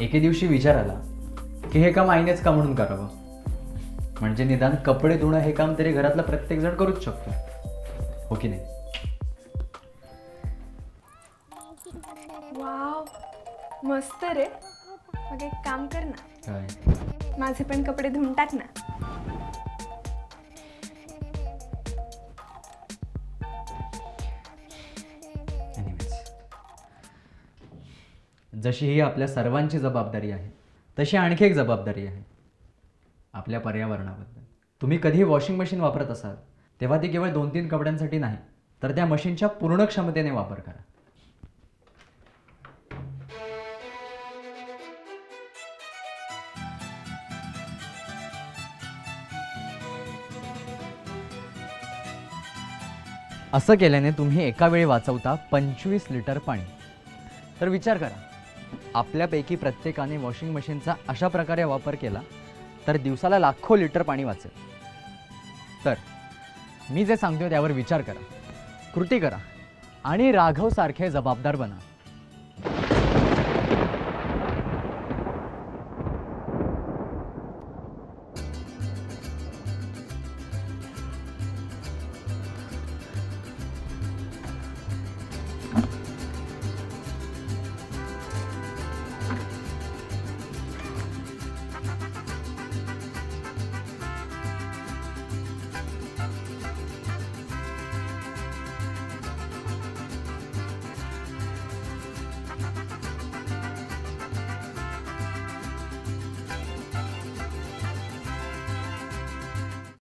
एके दिवशी विचार आला की हे काम आईनेच का म्हणून करावं, म्हणजे निदान कपडे धुणं हे काम तरी घरातला प्रत्येक जण करूच शकतो, हो की नाही? वाव, मस्त रे. मग एक काम कर ना, काय? माझे पण कपडे धुवून टाक ना. जशी ही आपल्या सर्वांची जबाबदारी आहे, तशी आणखी एक जबाबदारी आहे आपल्या पर्यावरणाबद्दल. तुम्ही कधी वॉशिंग मशीन वापरत असाल तेव्हा ती केवळ 2-3 कपड्यांसाठी नाही, तर त्या मशीनच्या पूर्ण क्षमतेने वापर करा. असं केल्याने तुम्ही एका वेळी वाचवता 25 लिटर पाणी. तर विचार करा, आपल्यापैकी प्रत्येकाने वॉशिंग मशीनचा अशा प्रकारे वापर केला तर दिवसाला लाखो लिटर पाणी वाचेल. तर मी जे सांगतोय त्यावर विचार करा, कृती करा आणि राघव सारखे जबाबदार बना.